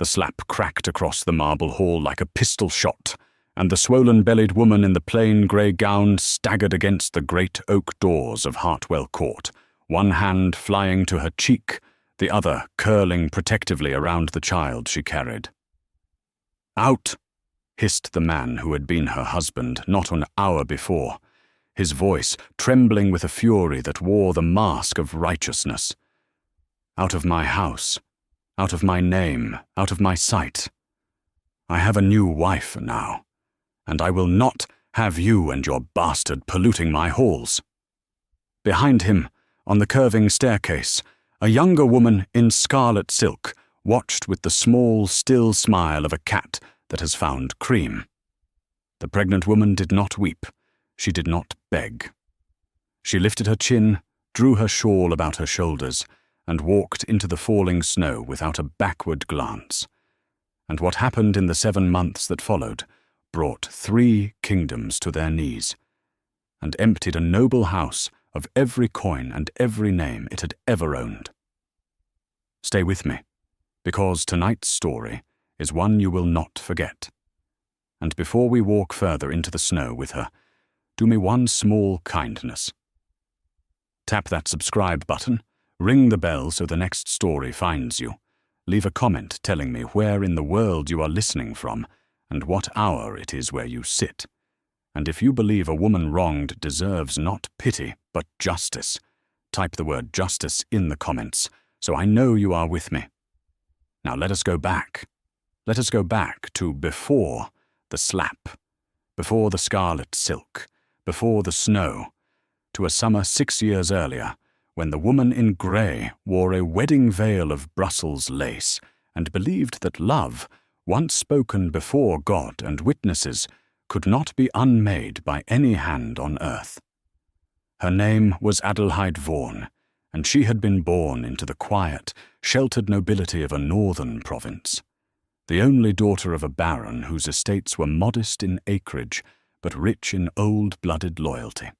The slap cracked across the marble hall like a pistol shot, and the swollen-bellied woman in the plain grey gown staggered against the great oak doors of Hartwell Court, one hand flying to her cheek, the other curling protectively around the child she carried. "Out!" hissed the man who had been her husband not an hour before, his voice trembling with a fury that wore the mask of righteousness. "Out of my house, out of my name, out of my sight. I have a new wife now, and I will not have you and your bastard polluting my halls." Behind him, on the curving staircase, a younger woman in scarlet silk watched with the small, still smile of a cat that has found cream. The pregnant woman did not weep. She did not beg. She lifted her chin, drew her shawl about her shoulders, and walked into the falling snow without a backward glance. And what happened in the 7 months that followed brought 3 kingdoms to their knees, and emptied a noble house of every coin and every name it had ever owned. Stay with me, because tonight's story is one you will not forget. And before we walk further into the snow with her, do me one small kindness. Tap that subscribe button, ring the bell so the next story finds you, leave a comment telling me where in the world you are listening from and what hour it is where you sit. And if you believe a woman wronged deserves not pity but justice, type the word justice in the comments so I know you are with me. Now let us go back. Let us go back to before the slap, before the scarlet silk, before the snow, to a summer 6 years earlier, when the woman in grey wore a wedding veil of Brussels lace and believed that love, once spoken before God and witnesses, could not be unmade by any hand on earth. Her name was Adelheid Vaughan, and she had been born into the quiet, sheltered nobility of a northern province, the only daughter of a baron whose estates were modest in acreage but rich in old-blooded loyalty.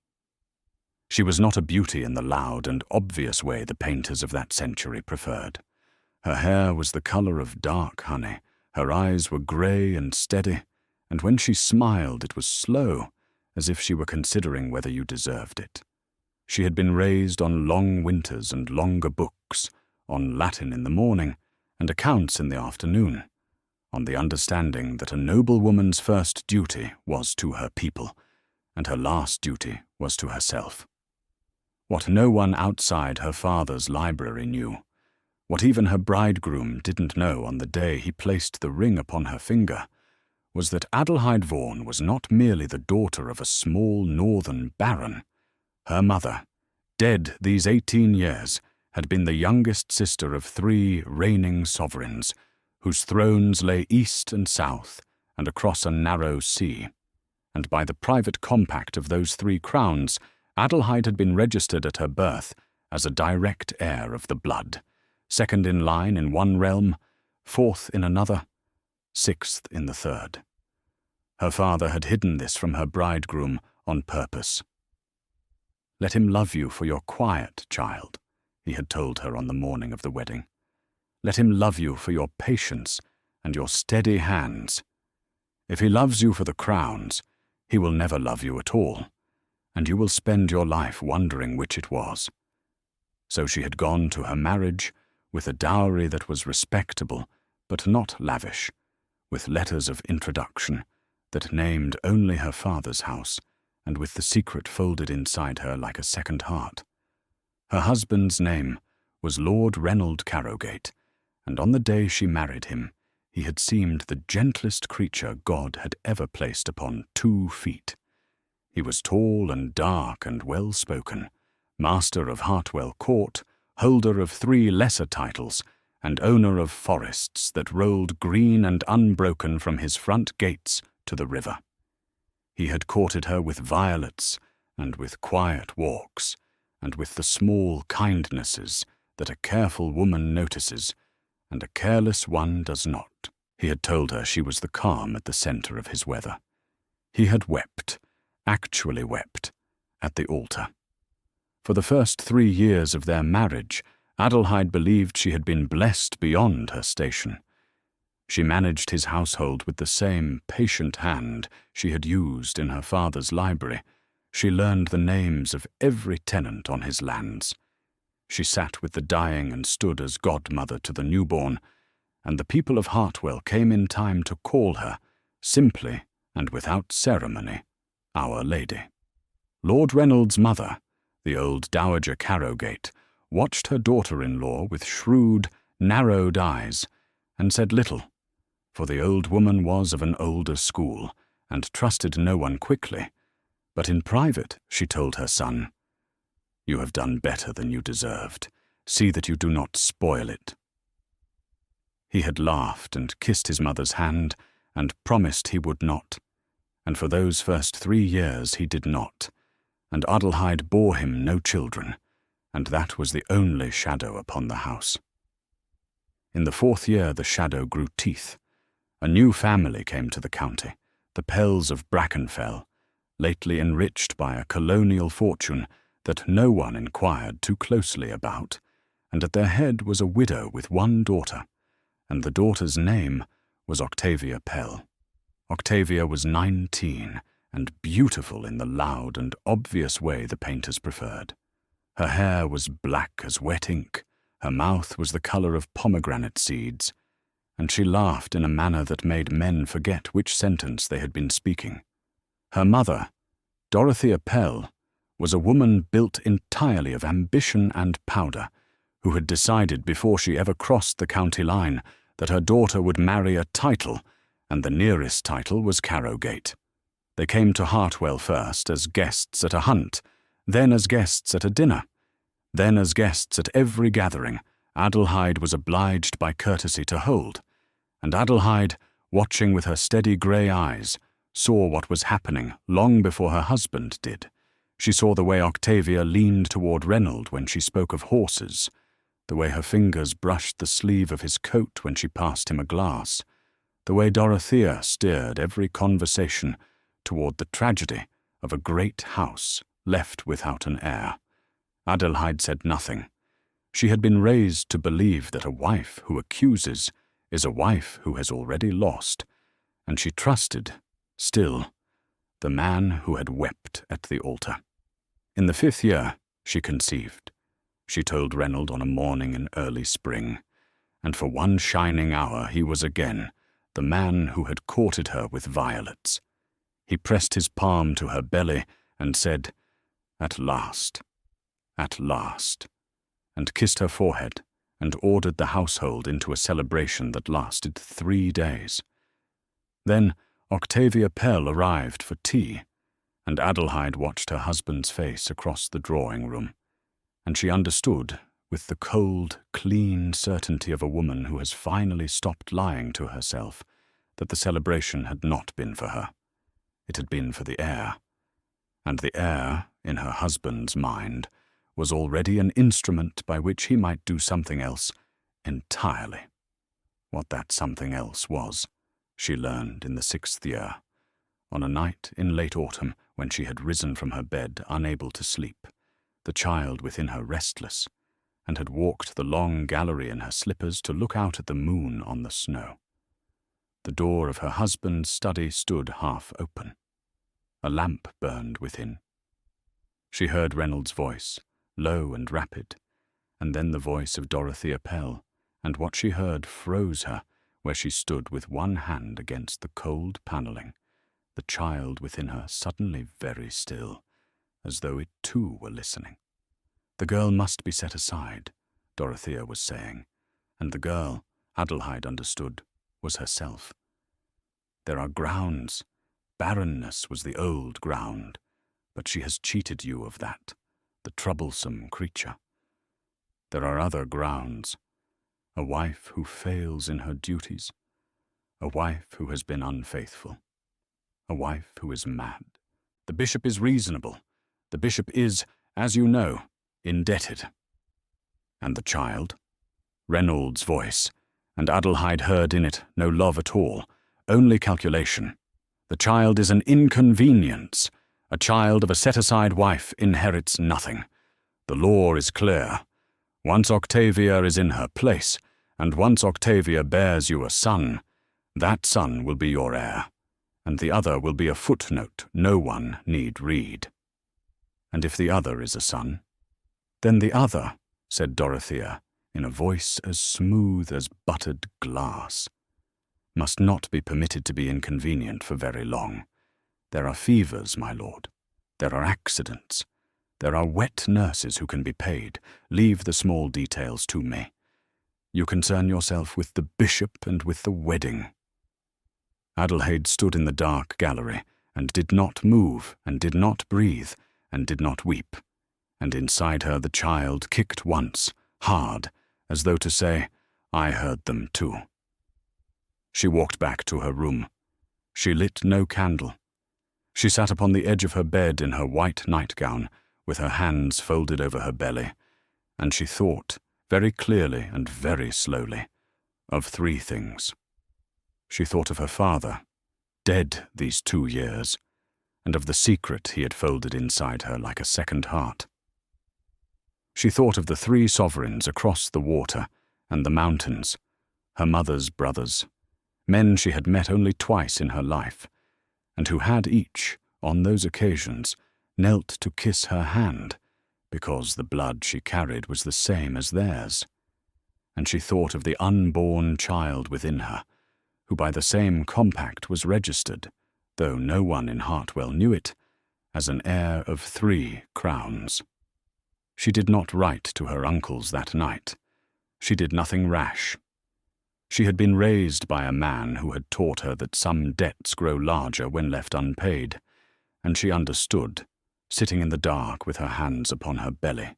She was not a beauty in the loud and obvious way the painters of that century preferred. Her hair was the colour of dark honey, her eyes were grey and steady, and when she smiled it was slow, as if she were considering whether you deserved it. She had been raised on long winters and longer books, on Latin in the morning and accounts in the afternoon, on the understanding that a noble woman's first duty was to her people, and her last duty was to herself. What no one outside her father's library knew, what even her bridegroom didn't know on the day he placed the ring upon her finger, was that Adelheid Vaughan was not merely the daughter of a small northern baron. Her mother, dead these 18 years, had been the youngest sister of 3 reigning sovereigns, whose thrones lay east and south and across a narrow sea, and by the private compact of those 3 crowns, Adelheid had been registered at her birth as a direct heir of the blood, second in line in one realm, 4th in another, 6th in the 3rd. Her father had hidden this from her bridegroom on purpose. "Let him love you for your quiet, child," he had told her on the morning of the wedding. "Let him love you for your patience and your steady hands. If he loves you for the crowns, he will never love you at all, and you will spend your life wondering which it was." So she had gone to her marriage with a dowry that was respectable but not lavish, with letters of introduction that named only her father's house, and with the secret folded inside her like a second heart. Her husband's name was Lord Reynold Carrowgate, and on the day she married him, he had seemed the gentlest creature God had ever placed upon 2 feet. He was tall and dark and well-spoken, master of Hartwell Court, holder of 3 lesser titles, and owner of forests that rolled green and unbroken from his front gates to the river. He had courted her with violets and with quiet walks, and with the small kindnesses that a careful woman notices and a careless one does not. He had told her she was the calm at the centre of his weather. He had wept, actually wept, at the altar. For the first 3 years of their marriage, Adelheid believed she had been blessed beyond her station. She managed his household with the same patient hand she had used in her father's library. She learned the names of every tenant on his lands. She sat with the dying and stood as godmother to the newborn, and the people of Hartwell came in time to call her, simply and without ceremony, Our Lady. Lord Reynolds' mother, the old Dowager Carrowgate, watched her daughter-in-law with shrewd, narrowed eyes, and said little, for the old woman was of an older school, and trusted no one quickly. But in private she told her son, "You have done better than you deserved. See that you do not spoil it." He had laughed and kissed his mother's hand, and promised he would not, and for those first 3 years he did not, and Adelheid bore him no children, and that was the only shadow upon the house. In the 4th year the shadow grew teeth. A new family came to the county, the Pells of Brackenfell, lately enriched by a colonial fortune that no one inquired too closely about, and at their head was a widow with 1 daughter, and the daughter's name was Octavia Pell. Octavia was 19, and beautiful in the loud and obvious way the painters preferred. Her hair was black as wet ink, her mouth was the colour of pomegranate seeds, and she laughed in a manner that made men forget which sentence they had been speaking. Her mother, Dorothea Pell, was a woman built entirely of ambition and powder, who had decided before she ever crossed the county line that her daughter would marry a title, and the nearest title was Carrowgate. They came to Hartwell first as guests at a hunt, then as guests at a dinner, then as guests at every gathering Adelheid was obliged by courtesy to hold, and Adelheid, watching with her steady grey eyes, saw what was happening long before her husband did. She saw the way Octavia leaned toward Reynold when she spoke of horses, the way her fingers brushed the sleeve of his coat when she passed him a glass, the way Dorothea steered every conversation toward the tragedy of a great house left without an heir. Adelheid said nothing. She had been raised to believe that a wife who accuses is a wife who has already lost, and she trusted, still, the man who had wept at the altar. In the 5th year, she conceived. She told Reynold on a morning in early spring, and for 1 shining hour he was again the man who had courted her with violets. He pressed his palm to her belly and said, "At last, and kissed her forehead and ordered the household into a celebration that lasted 3 days. Then Octavia Pell arrived for tea, and Adelheid watched her husband's face across the drawing-room, and she understood, with the cold, clean certainty of a woman who has finally stopped lying to herself, that the celebration had not been for her. It had been for the heir, and the heir, in her husband's mind, was already an instrument by which he might do something else entirely. What that something else was, she learned in the 6th year, on a night in late autumn when she had risen from her bed unable to sleep, the child within her restless, and had walked the long gallery in her slippers to look out at the moon on the snow. The door of her husband's study stood half open. A lamp burned within. She heard Reynolds' voice, low and rapid, and then the voice of Dorothea Pell, and what she heard froze her where she stood with 1 hand against the cold panelling, the child within her suddenly very still, as though it too were listening. The girl must be set aside, Dorothea was saying, and the girl, Adelheid understood, was herself. There are grounds. Barrenness was the old ground, but she has cheated you of that, the troublesome creature. There are other grounds. A wife who fails in her duties, a wife who has been unfaithful, a wife who is mad. The bishop is reasonable. The bishop is, as you know, indebted. And the child? Reynolds' voice, and Adelheid heard in it no love at all, only calculation. The child is an inconvenience. A child of a set-aside wife inherits nothing. The law is clear. Once Octavia is in her place, and once Octavia bears you a son, That son will be your heir, and the other will be a footnote no one need read. And if the other is a son, then the other, said Dorothea, in a voice as smooth as buttered glass, must not be permitted to be inconvenient for very long. There are fevers, my lord. There are accidents. There are wet nurses who can be paid. Leave the small details to me. You concern yourself with the bishop and with the wedding. Adelheid stood in the dark gallery, and did not move, and did not breathe, and did not weep. And inside her the child kicked once, hard, as though to say, I heard them too. She walked back to her room. She lit no candle. She sat upon the edge of her bed in her white nightgown, with her hands folded over her belly, and she thought, very clearly and very slowly, of three things. She thought of her father, dead these 2 years, and of the secret he had folded inside her like a second heart. She thought of the 3 sovereigns across the water and the mountains, her mother's brothers, men she had met only twice in her life, and who had each, on those occasions, knelt to kiss her hand, because the blood she carried was the same as theirs. And she thought of the unborn child within her, who by the same compact was registered, though no one in Hartwell knew it, as an heir of 3 crowns. She did not write to her uncles that night. She did nothing rash. She had been raised by a man who had taught her that some debts grow larger when left unpaid, and she understood, sitting in the dark with her hands upon her belly,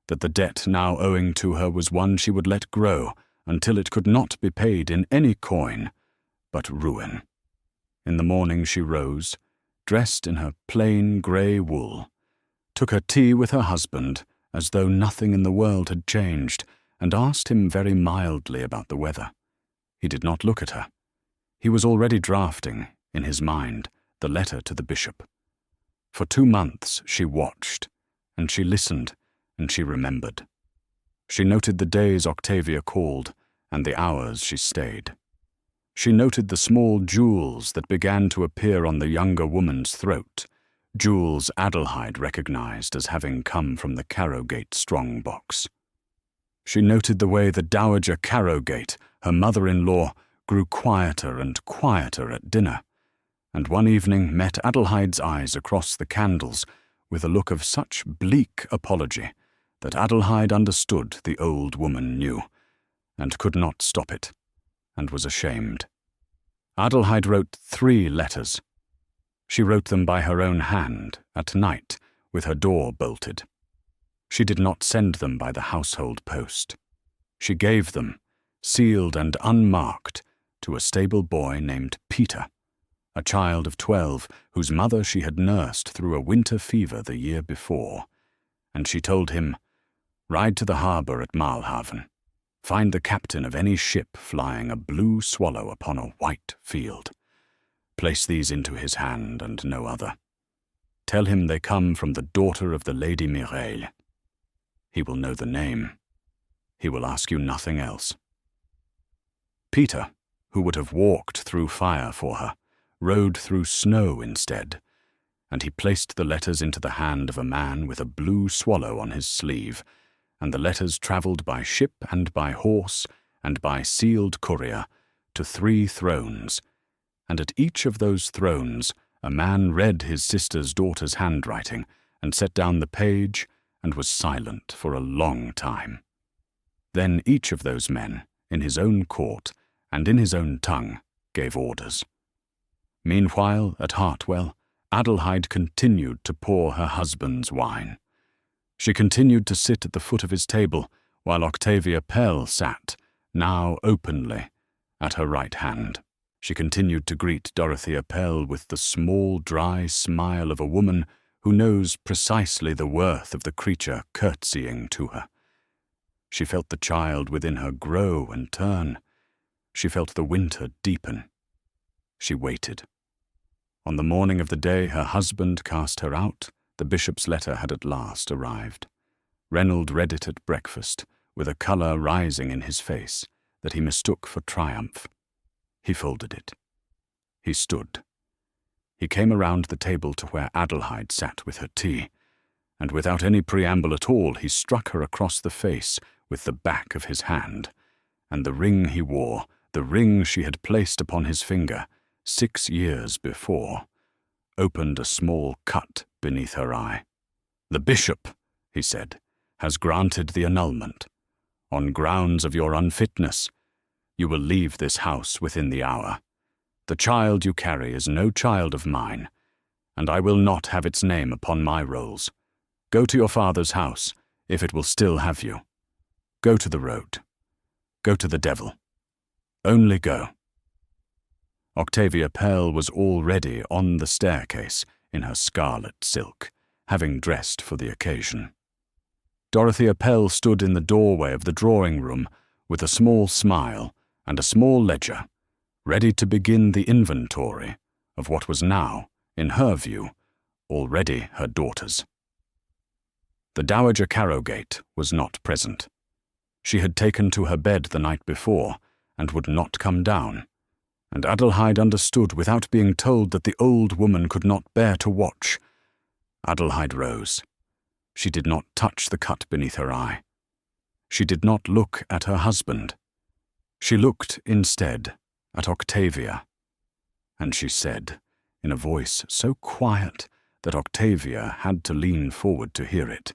that the debt now owing to her was one she would let grow until it could not be paid in any coin but ruin. In the morning she rose, dressed in her plain grey wool, took her tea with her husband as though nothing in the world had changed, and asked him very mildly about the weather. He did not look at her. He was already drafting, in his mind, the letter to the bishop. For 2 months she watched, and she listened, and she remembered. She noted the days Octavia called, and the hours she stayed. She noted the small jewels that began to appear on the younger woman's throat, jewels Adelheid recognized as having come from the Carrowgate strong-box. She noted the way the Dowager Carrowgate, her mother-in-law, grew quieter and quieter at dinner, and one evening met Adelheid's eyes across the candles with a look of such bleak apology that Adelheid understood the old woman knew, and could not stop it, and was ashamed. Adelheid wrote 3 letters. She wrote them by her own hand, at night, with her door bolted. She did not send them by the household post. She gave them, sealed and unmarked, to a stable boy named Peter, a child of 12 whose mother she had nursed through a winter fever the year before, and she told him, "Ride to the harbour at Malhaven. Find the captain of any ship flying a blue swallow upon a white field. Place these into his hand and no other. Tell him they come from the daughter of the Lady Mireille. He will know the name. He will ask you nothing else." Peter, who would have walked through fire for her, rode through snow instead, and he placed the letters into the hand of a man with a blue swallow on his sleeve, and the letters travelled by ship and by horse and by sealed courier to 3 thrones, and at each of those thrones a man read his sister's daughter's handwriting and set down the page and was silent for a long time. Then each of those men, in his own court and in his own tongue, gave orders. Meanwhile, at Hartwell, Adelheid continued to pour her husband's wine. She continued to sit at the foot of his table, while Octavia Pell sat, now openly, at her right hand. She continued to greet Dorothea Pell with the small, dry smile of a woman who knows precisely the worth of the creature curtsying to her. She felt the child within her grow and turn. She felt the winter deepen. She waited. On the morning of the day her husband cast her out, the bishop's letter had at last arrived. Reynold read it at breakfast, with a colour rising in his face that he mistook for triumph. He folded it. He stood. He came around the table to where Adelheid sat with her tea, and without any preamble at all he struck her across the face with the back of his hand, and the ring he wore, the ring she had placed upon his finger 6 years before, opened a small cut beneath her eye. "The bishop," he said, "has granted the annulment. On grounds of your unfitness, you will leave this house within the hour. The child you carry is no child of mine, and I will not have its name upon my rolls. Go to your father's house, if it will still have you. Go to the road. Go to the devil. Only go." Octavia Pell was already on the staircase in her scarlet silk, having dressed for the occasion. Dorothea Pell stood in the doorway of the drawing-room with a small smile and a small ledger, ready to begin the inventory of what was now, in her view, already her daughter's. The Dowager Carrowgate was not present. She had taken to her bed the night before and would not come down, and Adelheid understood without being told that the old woman could not bear to watch. Adelheid rose. She did not touch the cut beneath her eye. She did not look at her husband. She looked, instead, at Octavia, and she said, in a voice so quiet that Octavia had to lean forward to hear it,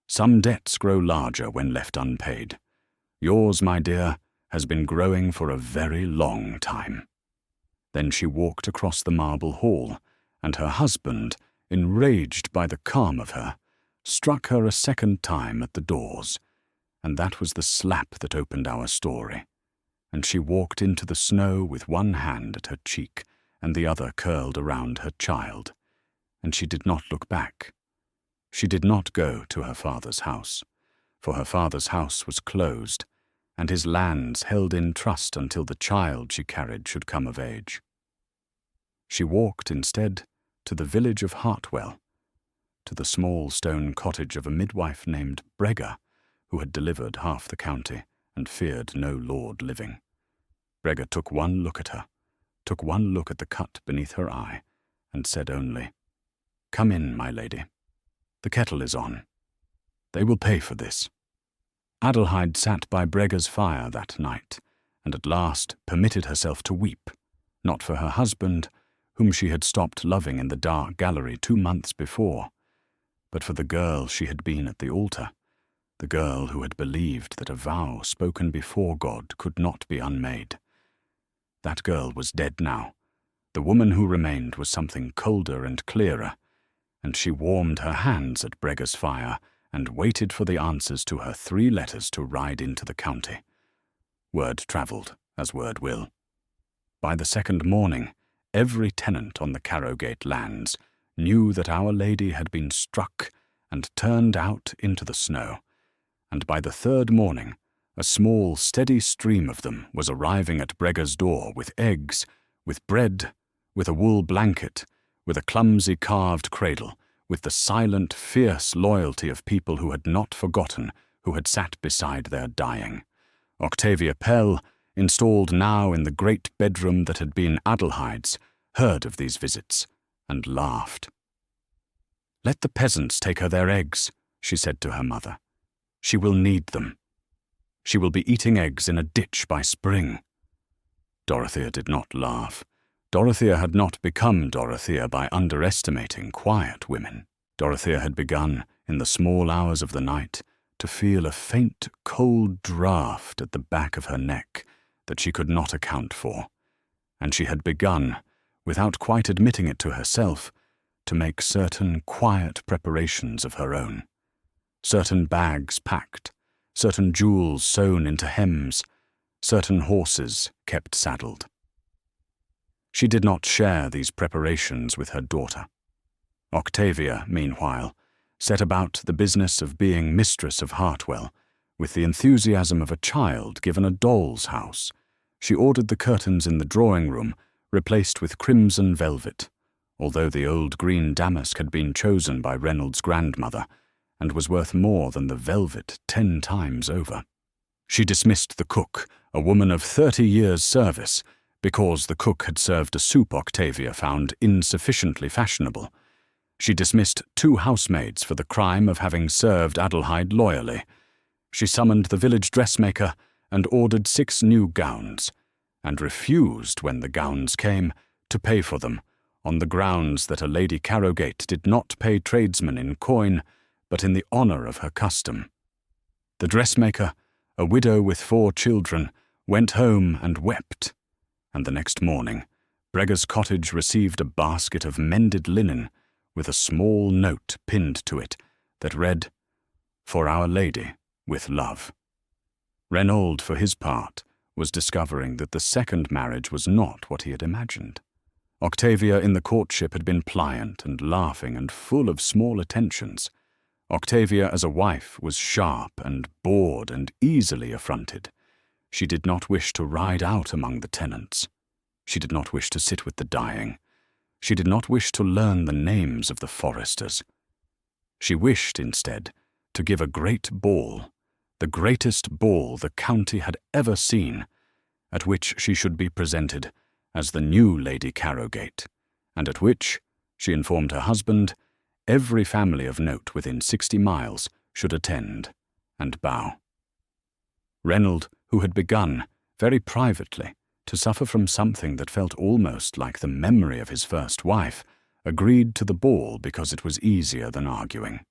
"Some debts grow larger when left unpaid. Yours, my dear, has been growing for a very long time." Then she walked across the marble hall, and her husband, enraged by the calm of her, struck her a second time at the doors, and that was the slap that opened our story, and she walked into the snow with one hand at her cheek and the other curled around her child, and she did not look back. She did not go to her father's house, for her father's house was closed, and his lands held in trust until the child she carried should come of age. She walked instead to the village of Hartwell, to the small stone cottage of a midwife named Bregga, who had delivered half the county and feared no lord living. Bregga took one look at her, took one look at the cut beneath her eye, and said only, "Come in, my lady. The kettle is on. They will pay for this." Adelheid sat by Bregga's fire that night, and at last permitted herself to weep, not for her husband, whom she had stopped loving in the dark gallery 2 months before, but for the girl she had been at the altar, the girl who had believed that a vow spoken before God could not be unmade. That girl was dead now. The woman who remained was something colder and clearer, and she warmed her hands at Bregga's fire and waited for the answers to her 3 letters to ride into the county. Word travelled, as word will. By the second morning, every tenant on the Carrowgate lands knew that Our Lady had been struck and turned out into the snow, and by the third morning, a small, steady stream of them was arriving at Bregga's door with eggs, with bread, with a wool blanket, with a clumsy carved cradle, with the silent, fierce loyalty of people who had not forgotten, who had sat beside their dying. Octavia Pell, installed now in the great bedroom that had been Adelheid's, heard of these visits and laughed. "Let the peasants take her their eggs," she said to her mother. "She will need them. She will be eating eggs in a ditch by spring." Dorothea did not laugh. Dorothea had not become Dorothea by underestimating quiet women. Dorothea had begun, in the small hours of the night, to feel a faint, cold draught at the back of her neck that she could not account for, and she had begun, without quite admitting it to herself, to make certain quiet preparations of her own. Certain bags packed, certain jewels sewn into hems, certain horses kept saddled. She did not share these preparations with her daughter. Octavia, meanwhile, set about the business of being mistress of Hartwell, with the enthusiasm of a child given a doll's house. She ordered the curtains in the drawing-room replaced with crimson velvet, although the old green damask had been chosen by Reynolds' grandmother, and was worth more than the velvet 10 times over. She dismissed the cook, a woman of 30 years' service, because the cook had served a soup Octavia found insufficiently fashionable. She dismissed 2 housemaids for the crime of having served Adelheid loyally. She summoned the village dressmaker and ordered 6 new gowns, and refused, when the gowns came, to pay for them, on the grounds that a Lady Carrowgate did not pay tradesmen in coin, but in the honour of her custom. The dressmaker, a widow with 4 children, went home and wept, and the next morning Brega's cottage received a basket of mended linen with a small note pinned to it that read, "For Our Lady, with love." Renauld, for his part, was discovering that the second marriage was not what he had imagined. Octavia in the courtship had been pliant and laughing and full of small attentions. Octavia as a wife was sharp and bored and easily affronted. She did not wish to ride out among the tenants. She did not wish to sit with the dying. She did not wish to learn the names of the foresters. She wished, instead, to give a great ball, the greatest ball the county had ever seen, at which she should be presented as the new Lady Carrowgate, and at which, she informed her husband, every family of note within 60 miles should attend and bow. Renauld, who had begun, very privately, to suffer from something that felt almost like the memory of his first wife, agreed to the ball because it was easier than arguing.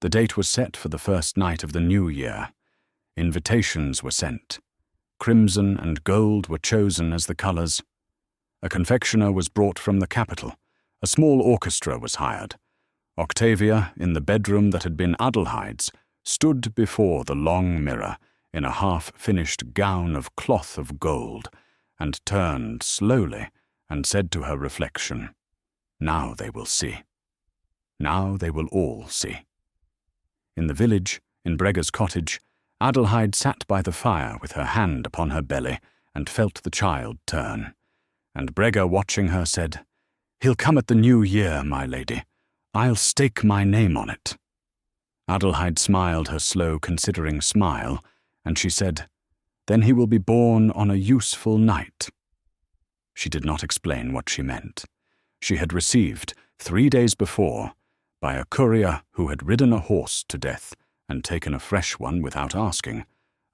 The date was set for the first night of the new year. Invitations were sent. Crimson and gold were chosen as the colours. A confectioner was brought from the capital. A small orchestra was hired. Octavia, in the bedroom that had been Adelheid's, stood before the long mirror in a half-finished gown of cloth of gold, and turned slowly and said to her reflection, "Now they will see. Now they will all see." In the village, in Brega's cottage, Adelheid sat by the fire with her hand upon her belly and felt the child turn. And Brega, watching her, said, "He'll come at the new year, my lady. I'll stake my name on it." Adelheid smiled her slow, considering smile, and she said, "Then he will be born on a useful night." She did not explain what she meant. She had received, 3 days before, by a courier who had ridden a horse to death and taken a fresh one without asking,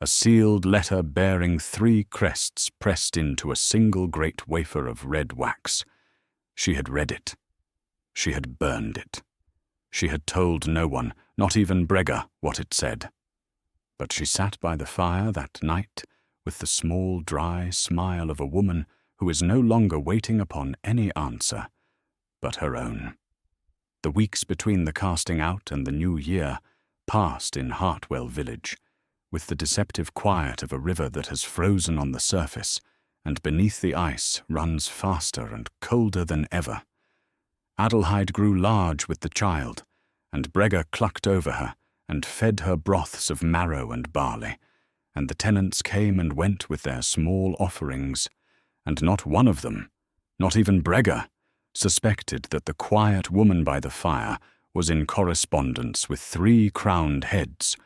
a sealed letter bearing 3 crests pressed into a single great wafer of red wax. She had read it. She had burned it. She had told no one, not even Brega, what it said. But she sat by the fire that night with the small, dry smile of a woman who is no longer waiting upon any answer but her own. The weeks between the casting out and the new year passed in Hartwell village, with the deceptive quiet of a river that has frozen on the surface, and beneath the ice runs faster and colder than ever. Adelheid grew large with the child, and Brega clucked over her and fed her broths of marrow and barley, and the tenants came and went with their small offerings, and not one of them, not even Brega, suspected that the quiet woman by the fire was in correspondence with 3 crowned heads,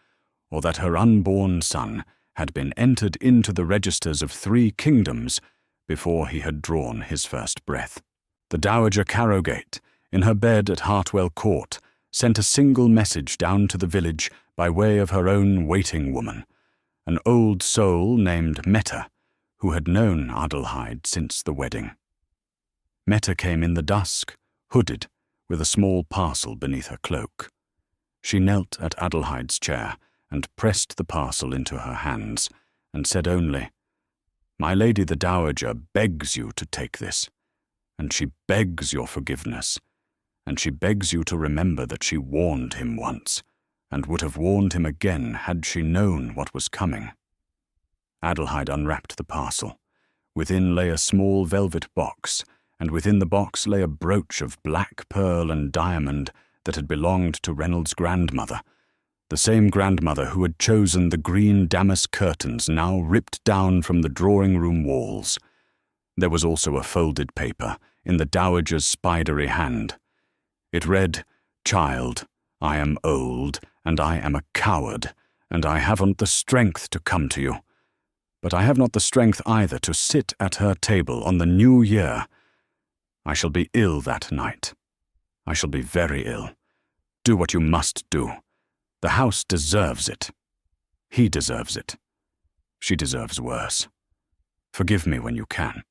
or that her unborn son had been entered into the registers of 3 kingdoms before he had drawn his first breath. The Dowager Carrowgate, in her bed at Hartwell Court, sent a single message down to the village by way of her own waiting woman, an old soul named Meta, who had known Adelheid since the wedding. Meta came in the dusk, hooded, with a small parcel beneath her cloak. She knelt at Adelheid's chair and pressed the parcel into her hands, and said only, "My lady the Dowager begs you to take this, and she begs your forgiveness, and she begs you to remember that she warned him once, and would have warned him again had she known what was coming." Adelheid unwrapped the parcel. Within lay a small velvet box, and within the box lay a brooch of black pearl and diamond that had belonged to Renald's grandmother, the same grandmother who had chosen the green damask curtains now ripped down from the drawing-room walls. There was also a folded paper in the dowager's spidery hand. It read, "Child, I am old, and I am a coward, and I haven't the strength to come to you. but I have not the strength either to sit at her table on the new year. I shall be ill that night. I shall be very ill. Do what you must do. The house deserves it. He deserves it. She deserves worse. Forgive me when you can."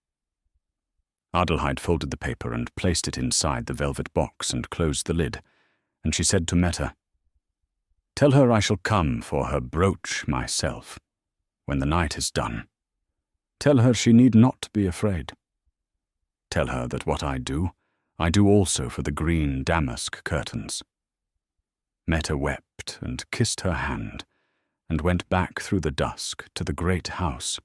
Adelheid folded the paper and placed it inside the velvet box and closed the lid, and she said to Meta, "Tell her I shall come for her brooch myself, when the night is done. Tell her she need not be afraid. Tell her that what I do also for the green damask curtains." Meta wept and kissed her hand, and went back through the dusk to the great house.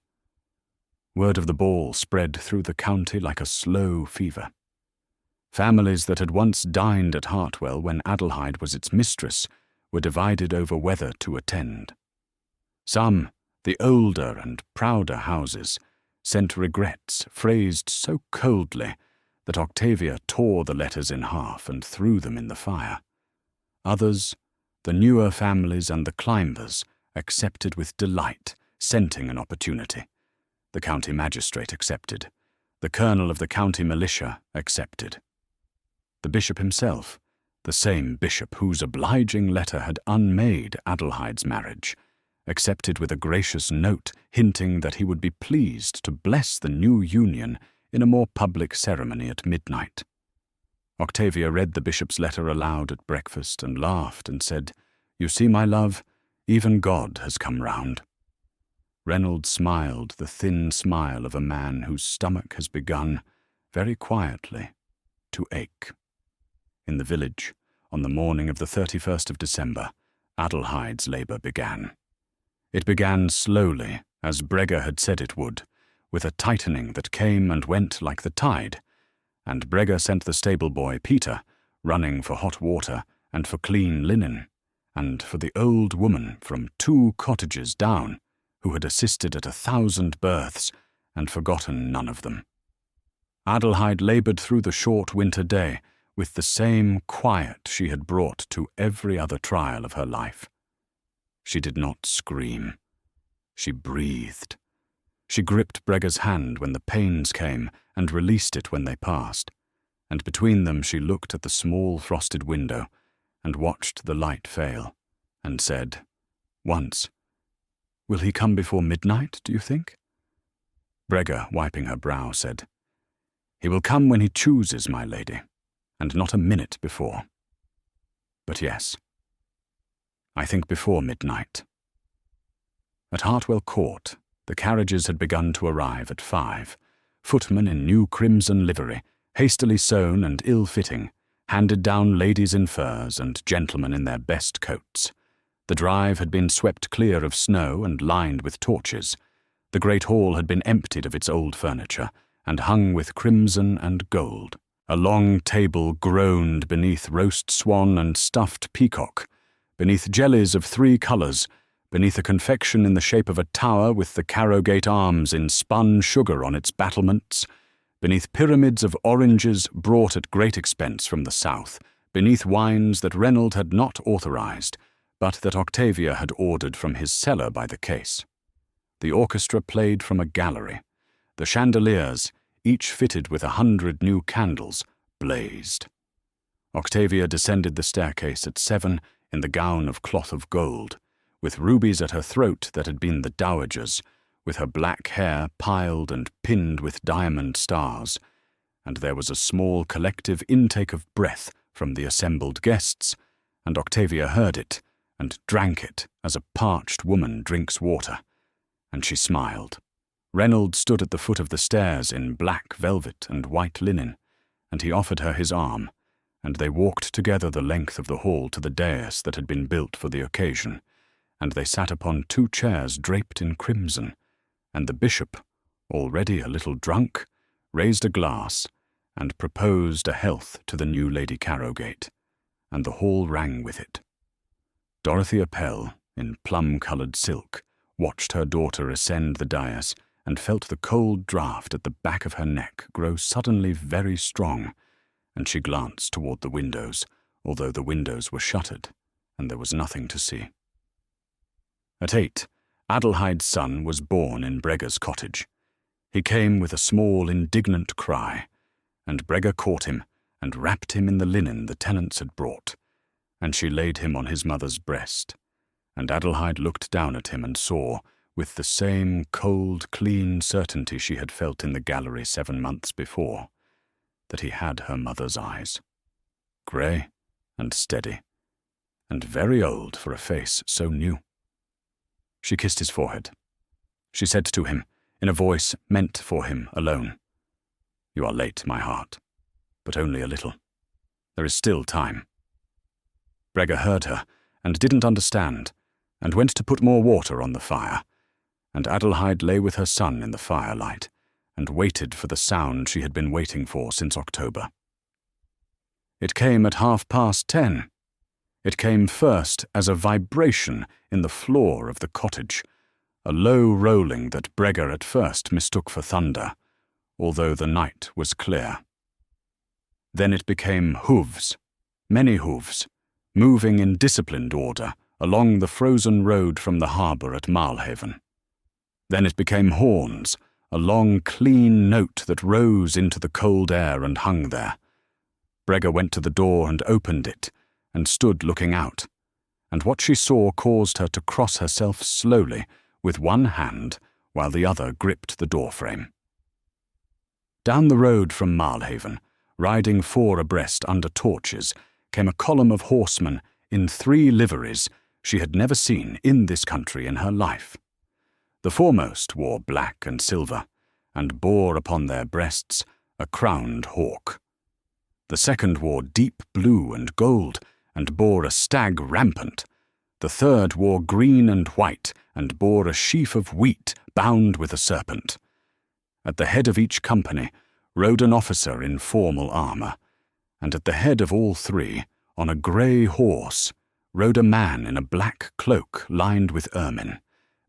Word of the ball spread through the county like a slow fever. Families that had once dined at Hartwell when Adelheid was its mistress were divided over whether to attend. Some, the older and prouder houses, sent regrets phrased so coldly that Octavia tore the letters in half and threw them in the fire. Others, the newer families and the climbers, accepted with delight, scenting an opportunity. The county magistrate accepted. The colonel of the county militia accepted. The bishop himself, the same bishop whose obliging letter had unmade Adelheid's marriage, accepted with a gracious note hinting that he would be pleased to bless the new union in a more public ceremony at midnight. Octavia read the bishop's letter aloud at breakfast and laughed and said, "You see, my love, even God has come round." Reynolds smiled the thin smile of a man whose stomach has begun, very quietly, to ache. In the village, on the morning of the 31st of December, Adelheid's labour began. It began slowly, as Breger had said it would, with a tightening that came and went like the tide, and Breger sent the stable boy, Peter, running for hot water and for clean linen, and for the old woman from 2 cottages down, who had assisted at 1,000 births and forgotten none of them. Adelheid laboured through the short winter day with the same quiet she had brought to every other trial of her life. She did not scream. She breathed. She gripped Breger's hand when the pains came and released it when they passed, and between them she looked at the small frosted window and watched the light fail, and said, once, "Will he come before midnight, do you think?" Breger, wiping her brow, said, "He will come when he chooses, my lady, and not a minute before. But yes, I think before midnight." At Hartwell Court, the carriages had begun to arrive at 5. Footmen in new crimson livery, hastily sewn and ill-fitting, handed down ladies in furs and gentlemen in their best coats. The drive had been swept clear of snow and lined with torches. The great hall had been emptied of its old furniture and hung with crimson and gold. A long table groaned beneath roast swan and stuffed peacock, beneath jellies of 3 colours, beneath a confection in the shape of a tower with the Carrowgate arms in spun sugar on its battlements, beneath pyramids of oranges brought at great expense from the south, beneath wines that Reynolds had not authorised, but that Octavia had ordered from his cellar by the case. The orchestra played from a gallery. The chandeliers, each fitted with 100 new candles, blazed. Octavia descended the staircase at 7 in the gown of cloth of gold, with rubies at her throat that had been the dowager's, with her black hair piled and pinned with diamond stars, and there was a small collective intake of breath from the assembled guests, and Octavia heard it, and drank it as a parched woman drinks water, and she smiled. Reynolds stood at the foot of the stairs in black velvet and white linen, and he offered her his arm, and they walked together the length of the hall to the dais that had been built for the occasion, and they sat upon 2 chairs draped in crimson, and the bishop, already a little drunk, raised a glass and proposed a health to the new Lady Carrowgate, and the hall rang with it. Dorothea Pell, in plum-coloured silk, watched her daughter ascend the dais and felt the cold draught at the back of her neck grow suddenly very strong, and she glanced toward the windows, although the windows were shuttered, and there was nothing to see. At 8, Adelhaide's son was born in Brega's cottage. He came with a small, indignant cry, and Brega caught him and wrapped him in the linen the tenants had brought, and she laid him on his mother's breast. And Adelheid looked down at him and saw, with the same cold, clean certainty she had felt in the gallery 7 months before, that he had her mother's eyes, grey and steady, and very old for a face so new. She kissed his forehead. She said to him, in a voice meant for him alone, "You are late, my heart, but only a little. There is still time." Brega heard her, and didn't understand, and went to put more water on the fire, and Adelheid lay with her son in the firelight, and waited for the sound she had been waiting for since October. It came at 10:30. It came first as a vibration in the floor of the cottage, a low rolling that Brega at first mistook for thunder, although the night was clear. Then it became hooves, many hooves, moving in disciplined order along the frozen road from the harbour at Marlhaven. Then it became horns, a long, clean note that rose into the cold air and hung there. Brega went to the door and opened it, and stood looking out, and what she saw caused her to cross herself slowly, with one hand, while the other gripped the doorframe. Down the road from Marlhaven, riding 4 abreast under torches, came a column of horsemen in 3 liveries she had never seen in this country in her life. The foremost wore black and silver, and bore upon their breasts a crowned hawk. The second wore deep blue and gold, and bore a stag rampant. The third wore green and white, and bore a sheaf of wheat bound with a serpent. At the head of each company rode an officer in formal armour, and at the head of all 3, on a grey horse, rode a man in a black cloak lined with ermine,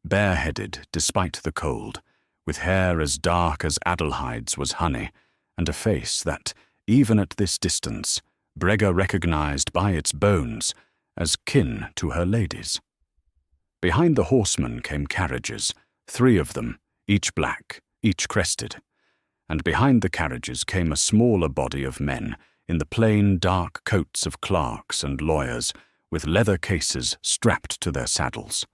bareheaded despite the cold, with hair as dark as Adelheide's was honey, and a face that, even at this distance, Brega recognized by its bones as kin to her ladies. Behind the horsemen came carriages, 3 of them, each black, each crested, and behind the carriages came a smaller body of men in the plain dark coats of clerks and lawyers, with leather cases strapped to their saddles.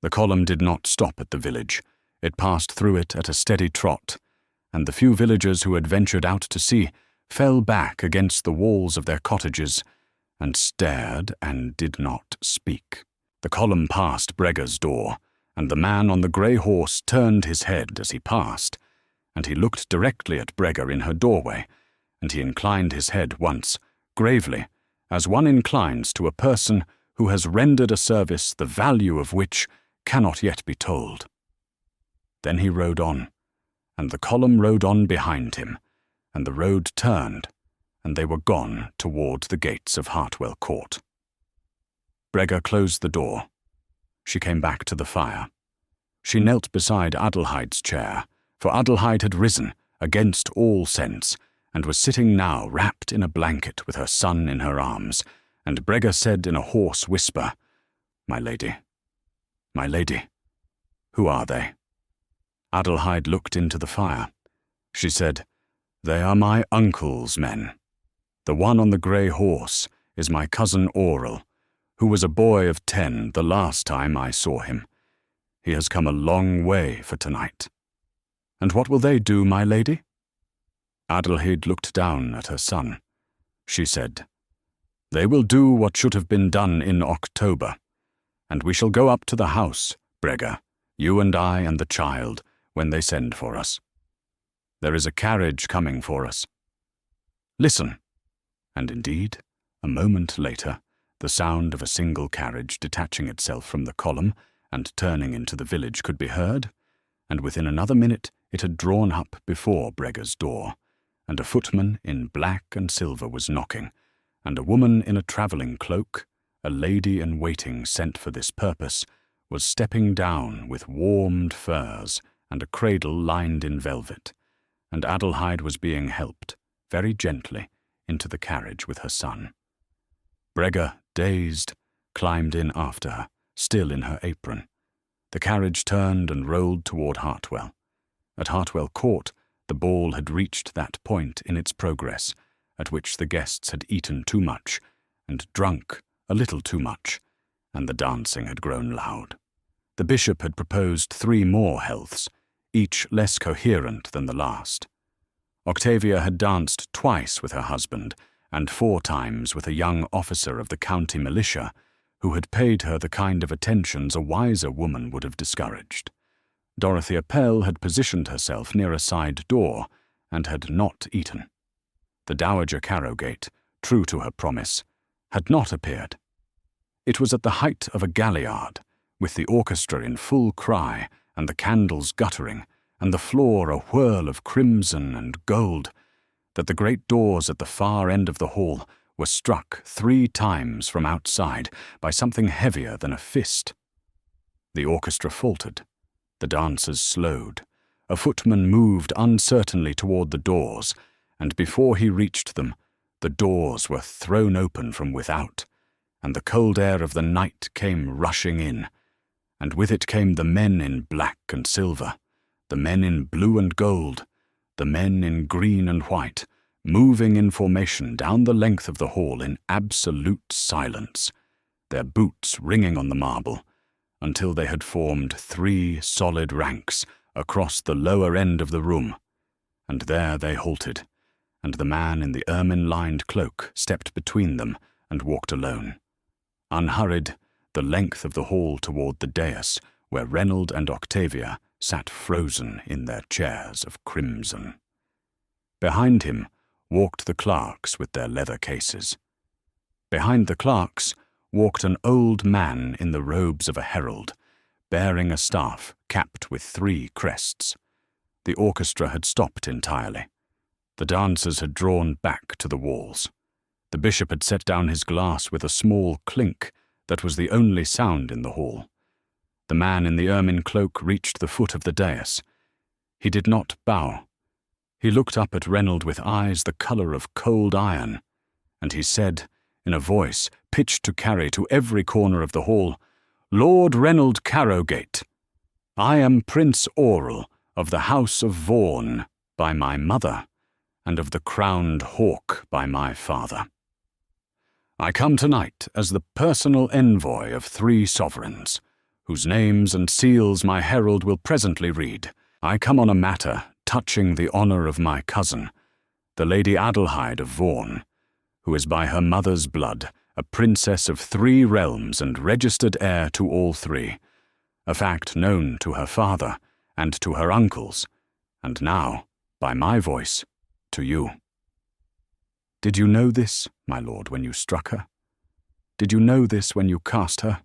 The column did not stop at the village. It passed through it at a steady trot, and the few villagers who had ventured out to sea fell back against the walls of their cottages and stared and did not speak. The column passed Brega's door, and the man on the grey horse turned his head as he passed, and he looked directly at Brega in her doorway, and he inclined his head once, gravely, as one inclines to a person who has rendered a service the value of which cannot yet be told. Then he rode on, and the column rode on behind him, and the road turned, and they were gone toward the gates of Hartwell Court. Brega closed the door. She came back to the fire. She knelt beside Adelheide's chair, for Adelheid had risen, against all sense, and was sitting now wrapped in a blanket with her son in her arms, and Brega said in a hoarse whisper, my lady, who are they?" Adelheid looked into the fire. She said, "They are my uncle's men. The one on the grey horse is my cousin Aurel, who was a boy of 10 the last time I saw him. He has come a long way for tonight." "And what will they do, my lady?" Adelheid looked down at her son. She said, "They will do what should have been done in October, and we shall go up to the house, Brega, you and I and the child, when they send for us. There is a carriage coming for us. Listen." And indeed, a moment later, the sound of a single carriage detaching itself from the column and turning into the village could be heard, and within another minute it had drawn up before Brega's door, and a footman in black and silver was knocking, and a woman in a travelling cloak, a lady in waiting sent for this purpose, was stepping down with warmed furs and a cradle lined in velvet, and Adelheid was being helped, very gently, into the carriage with her son. Brega, dazed, climbed in after her, still in her apron. The carriage turned and rolled toward Hartwell. At Hartwell Court, the ball had reached that point in its progress at which the guests had eaten too much and drunk a little too much, and the dancing had grown loud. The bishop had proposed 3 more healths, each less coherent than the last. Octavia had danced twice with her husband and 4 times with a young officer of the county militia who had paid her the kind of attentions a wiser woman would have discouraged. Dorothea Pell had positioned herself near a side door and had not eaten. The Dowager Carrowgate, true to her promise, had not appeared. It was at the height of a galliard, with the orchestra in full cry and the candles guttering and the floor a whirl of crimson and gold, that the great doors at the far end of the hall were struck 3 times from outside by something heavier than a fist. The orchestra faltered. The dancers slowed. A footman moved uncertainly toward the doors, and before he reached them, the doors were thrown open from without, and the cold air of the night came rushing in, and with it came the men in black and silver, the men in blue and gold, the men in green and white, moving in formation down the length of the hall in absolute silence, their boots ringing on the marble, until they had formed 3 solid ranks across the lower end of the room, and there they halted, and the man in the ermine-lined cloak stepped between them and walked alone, unhurried, the length of the hall toward the dais where Reynold and Octavia sat frozen in their chairs of crimson. Behind him walked the clerks with their leather cases. Behind the clerks walked an old man in the robes of a herald, bearing a staff capped with 3 crests. The orchestra had stopped entirely. The dancers had drawn back to the walls. The bishop had set down his glass with a small clink that was the only sound in the hall. The man in the ermine cloak reached the foot of the dais. He did not bow. He looked up at Reynold with eyes the colour of cold iron, and he said, in a voice pitched to carry to every corner of the hall, "Lord Reynold Carrowgate, I am Prince Aurel of the House of Vaughan by my mother, and of the Crowned Hawk by my father. I come tonight as the personal envoy of 3 sovereigns, whose names and seals my herald will presently read. I come on a matter touching the honour of my cousin, the Lady Adelheid of Vaughan, who is by her mother's blood a princess of 3 realms and registered heir to all 3, a fact known to her father and to her uncles, and now, by my voice, to you. Did you know this, my lord, when you struck her? Did you know this when you cast her,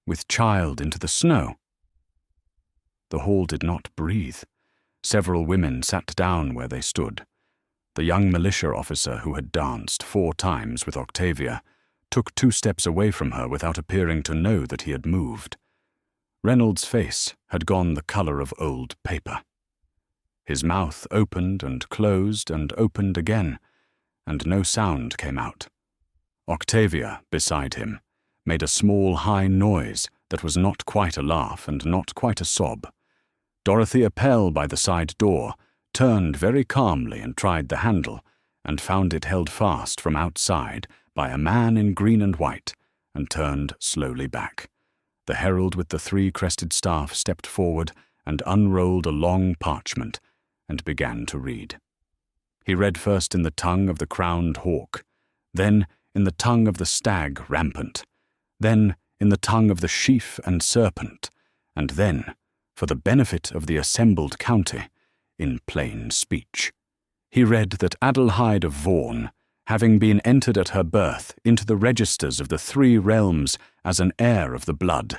with child, into the snow?" The hall did not breathe. Several women sat down where they stood. The young militia officer who had danced 4 times with Octavia took 2 steps away from her without appearing to know that he had moved. Reynold's face had gone the colour of old paper. His mouth opened and opened again, and no sound came out. Octavia, beside him, made a small high noise that was not quite a laugh and not quite a sob. Dorothea Pell, by the side door, turned very calmly and tried the handle, and found it held fast from outside by a man in green and white, and turned slowly back. The herald with the 3-crested staff stepped forward and unrolled a long parchment, and began to read. He read first in the tongue of the Crowned Hawk, then in the tongue of the Stag Rampant, then in the tongue of the Sheaf and Serpent, and then, for the benefit of the assembled county, in plain speech. He read that Adelheid of Vaughan, having been entered at her birth into the registers of the 3 realms as an heir of the blood,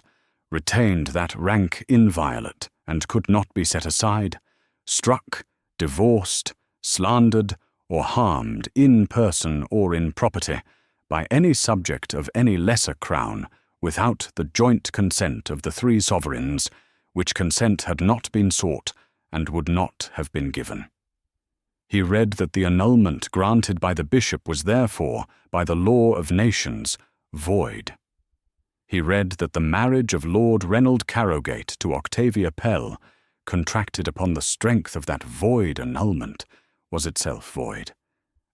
retained that rank inviolate and could not be set aside, struck, divorced, slandered, or harmed in person or in property by any subject of any lesser crown without the joint consent of the 3 sovereigns, which consent had not been sought and would not have been given. He read that the annulment granted by the bishop was therefore, by the law of nations, void. He read that the marriage of Lord Reynold Carrowgate to Octavia Pell, contracted upon the strength of that void annulment, was itself void,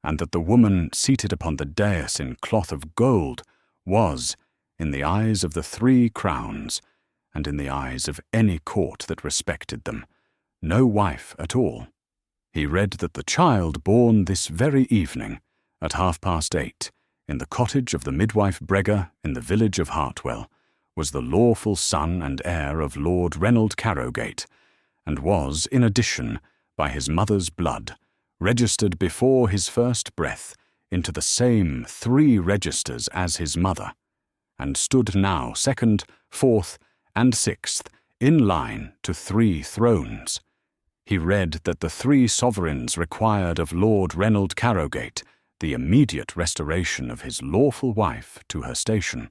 and that the woman seated upon the dais in cloth of gold was, in the eyes of the 3 crowns, and in the eyes of any court that respected them, no wife at all. He read that the child born this very evening, at 8:30, in the cottage of the midwife Breger in the village of Hartwell, was the lawful son and heir of Lord Reynold Carrowgate, and was, in addition, by his mother's blood, registered before his first breath into the same 3 registers as his mother, and stood now 2nd, 4th, and 6th in line to 3 thrones. He read that the 3 sovereigns required of Lord Reynold Carrowgate the immediate restoration of his lawful wife to her station,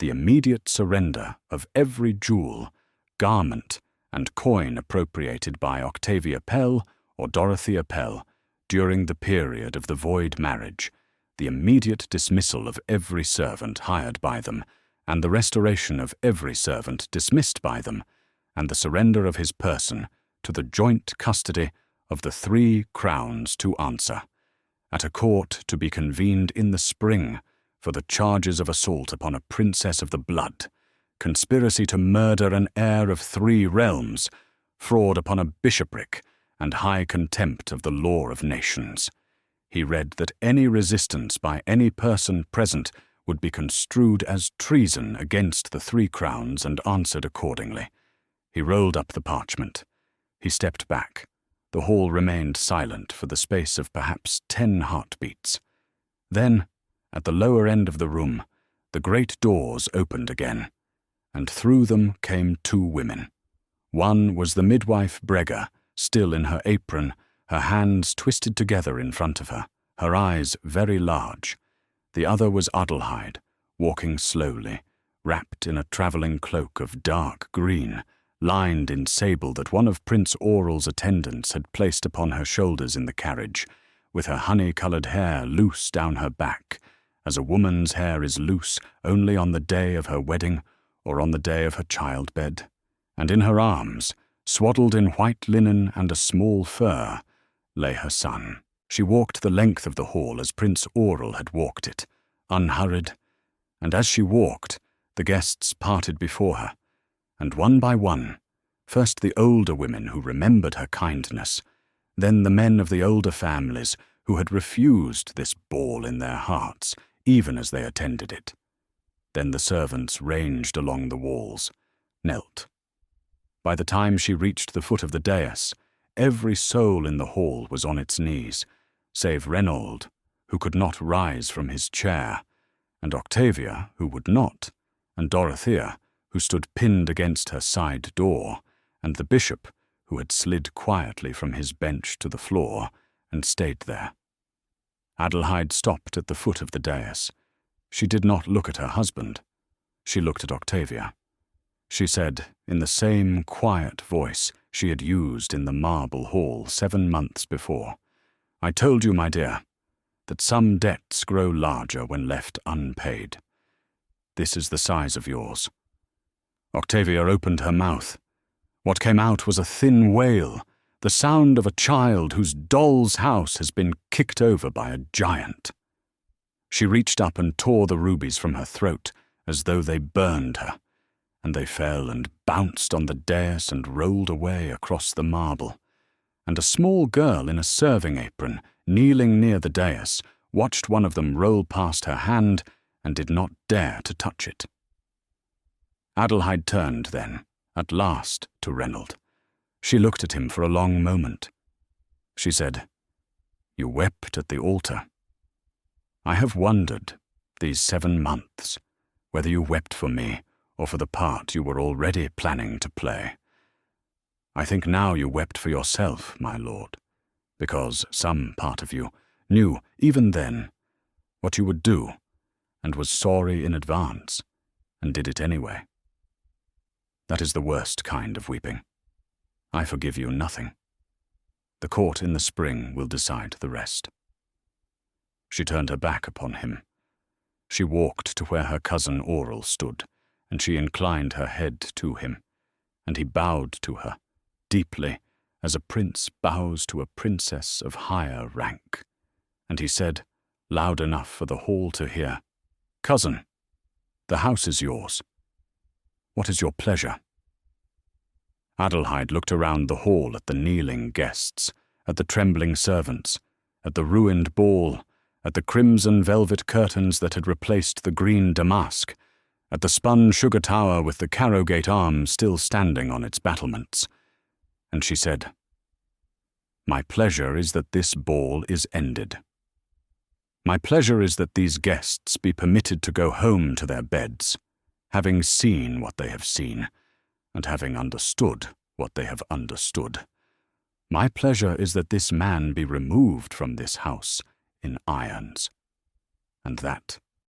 the immediate surrender of every jewel, garment, and coin appropriated by Octavia Pell or Dorothea Pell during the period of the void marriage, the immediate dismissal of every servant hired by them, and the restoration of every servant dismissed by them, and the surrender of his person to the joint custody of the 3 crowns to answer, at a court to be convened in the spring for the charges of assault upon a princess of the blood, conspiracy to murder an heir of 3 realms, fraud upon a bishopric, and high contempt of the law of nations. He read that any resistance by any person present would be construed as treason against the 3 crowns and answered accordingly. He rolled up the parchment. He stepped back. The hall remained silent for the space of perhaps 10 heartbeats. Then, at the lower end of the room, the great doors opened again, and through them came 2 women. One was the midwife Breger, still in her apron, her hands twisted together in front of her, her eyes very large. The other was Adelheid, walking slowly, wrapped in a travelling cloak of dark green, lined in sable that one of Prince Aurel's attendants had placed upon her shoulders in the carriage, with her honey-coloured hair loose down her back, as a woman's hair is loose only on the day of her wedding or on the day of her childbed, and in her arms, swaddled in white linen and a small fur, lay her son. She walked the length of the hall as Prince Aurel had walked it, unhurried, and as she walked, the guests parted before her, and one by one, first the older women who remembered her kindness, then the men of the older families who had refused this ball in their hearts, even as they attended it. Then the servants ranged along the walls, knelt. By the time she reached the foot of the dais, every soul in the hall was on its knees, save Reynold, who could not rise from his chair, and Octavia, who would not, and Dorothea, who stood pinned against her side door, and the bishop, who had slid quietly from his bench to the floor and stayed there. Adelheid stopped at the foot of the dais. She did not look at her husband. She looked at Octavia. She said, in the same quiet voice she had used in the marble hall 7 months before, "I told you, my dear, that some debts grow larger when left unpaid. This is the size of yours." Octavia opened her mouth. What came out was a thin wail, the sound of a child whose doll's house has been kicked over by a giant. She reached up and tore the rubies from her throat as though they burned her, and they fell and bounced on the dais and rolled away across the marble, and a small girl in a serving apron, kneeling near the dais, watched one of them roll past her hand and did not dare to touch it. Adelheid turned then, at last, to Reynold. She looked at him for a long moment. She said, "You wept at the altar. I have wondered, these 7 months, whether you wept for me or for the part you were already planning to play. I think now you wept for yourself, my lord, because some part of you knew, even then, what you would do, and was sorry in advance, and did it anyway. That is the worst kind of weeping. I forgive you nothing. The court in the spring will decide the rest." She turned her back upon him. She walked to where her cousin Aurel stood, and she inclined her head to him, and he bowed to her, deeply, as a prince bows to a princess of higher rank. And he said, loud enough for the hall to hear, "Cousin, the house is yours. What is your pleasure?" Adelheid looked around the hall at the kneeling guests, at the trembling servants, at the ruined ball, at the crimson velvet curtains that had replaced the green damask, at the spun sugar tower with the Carrowgate arms still standing on its battlements. And she said, "My pleasure is that this ball is ended. My pleasure is that these guests be permitted to go home to their beds, having seen what they have seen, and having understood what they have understood. My pleasure is that this man be removed from this house in irons, and that